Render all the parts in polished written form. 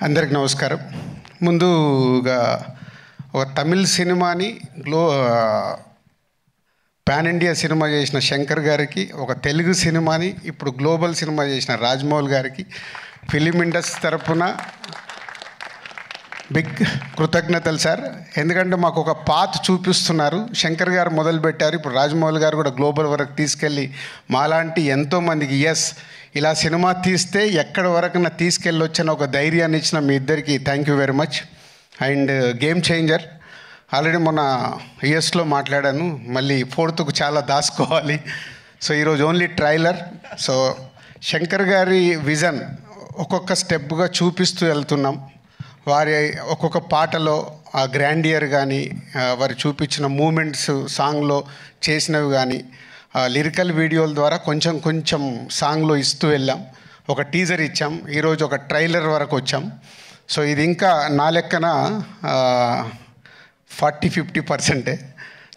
అందరికి నమస్కారం. ముందుగా ఒక తమిళ్ సినిమాని పాన్ ఇండియా సినిమా చేసిన శంకర్ గారికి, ఒక తెలుగు సినిమాని ఇప్పుడు గ్లోబల్ సినిమా చేసిన రాజమౌళి గారికి ఫిలిం ఇండస్ట్రీ తరపున బిగ్ కృతజ్ఞతలు సార్. ఎందుకంటే మాకు ఒక పాత్ చూపిస్తున్నారు. శంకర్ గారు మొదలుపెట్టారు, ఇప్పుడు రాజమౌళి గారు కూడా గ్లోబల్ వరకు తీసుకెళ్ళి మాలాంటి ఎంతోమందికి ఇలా సినిమా తీస్తే ఎక్కడి వరకు తీసుకెళ్ళొచ్చని ఒక ధైర్యాన్ని ఇచ్చిన మీ ఇద్దరికి thank you very much. And game changer already మొన్న యూఎస్లో మాట్లాడాను, మళ్ళీ ఫోర్త్కు చాలా దాచుకోవాలి. సో ఈరోజు ఓన్లీ ట్రైలర్. సో శంకర్ గారి విజన్ ఒక్కొక్క స్టెప్గా చూపిస్తూ వెళ్తున్నాం. వారి ఒక్కొక్క పాటలో ఆ గ్రాండియర్ కానీ, వారు చూపించిన మూమెంట్స్ సాంగ్లో చేసినవి కానీ, లిరికల్ వీడియోల ద్వారా కొంచెం కొంచెం సాంగ్లో ఇస్తూ వెళ్ళాం. ఒక టీజర్ ఇచ్చాం, ఈరోజు ఒక ట్రైలర్ వరకు వచ్చాం. సో ఇది ఇంకా నా లెక్కన 40-50%.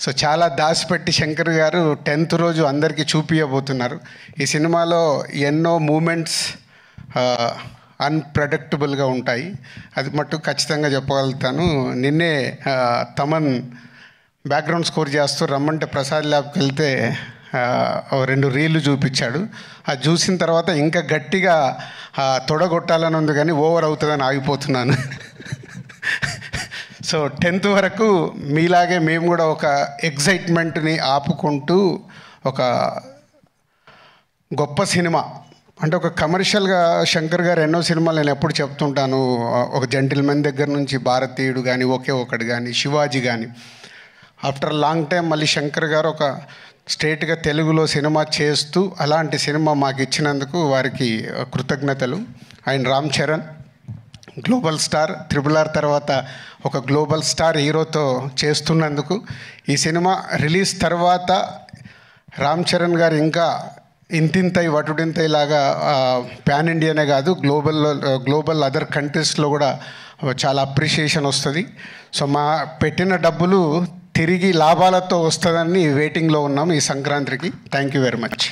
సో చాలా దాచిపెట్టి శంకర్ గారు 10th రోజు అందరికీ చూపించబోతున్నారు. ఈ సినిమాలో ఎన్నో మూమెంట్స్ అన్ప్రెడిక్టబుల్గా ఉంటాయి, అది మట్టుకు ఖచ్చితంగా చెప్పగలుగుతాను. నిన్నే తమన్ బ్యాక్గ్రౌండ్ స్కోర్ చేస్తూ రమ్మంటే ప్రసాద్ ల్యాబ్కి వెళ్తే 2 రీళ్లు చూపించాడు. అది చూసిన తర్వాత ఇంకా గట్టిగా తొడగొట్టాలని ఉంది, కానీ ఓవర్ అవుతుందని ఆగిపోతున్నాను. సో 10th వరకు మీలాగే మేము కూడా ఒక ఎగ్జైట్మెంట్ని ఆపుకుంటూ ఒక గొప్ప సినిమా అంటే ఒక కమర్షియల్గా శంకర్ గారు ఎన్నో సినిమాలు నేను ఎప్పుడు చెప్తుంటాను. ఒక జెంటిల్మెన్ దగ్గర నుంచి భారతీయుడు కానీ, ఒకే ఒకటి కానీ, శివాజీ కానీ, ఆఫ్టర్ లాంగ్ టైం మళ్ళీ శంకర్ గారు ఒక స్ట్రేట్గా తెలుగులో సినిమా చేస్తూ అలాంటి సినిమా మాకు ఇచ్చినందుకు వారికి కృతజ్ఞతలు. And Ram Charan global star, RRR తర్వాత ఒక గ్లోబల్ స్టార్ హీరోతో చేస్తున్నందుకు, ఈ సినిమా రిలీజ్ తర్వాత రామ్ చరణ్ గారు ఇంకా ఇంతింతై వటుడింతై లాగా పాన్ ఇండియానే కాదు గ్లోబల్ అదర్ కంట్రీస్లో కూడా చాలా అప్రిషియేషన్ వస్తుంది. సో మా పెట్టిన డబ్బులు తిరిగి లాభాలతో వస్తుందని వెయిటింగ్లో ఉన్నాం ఈ సంక్రాంతికి. Thank you very much.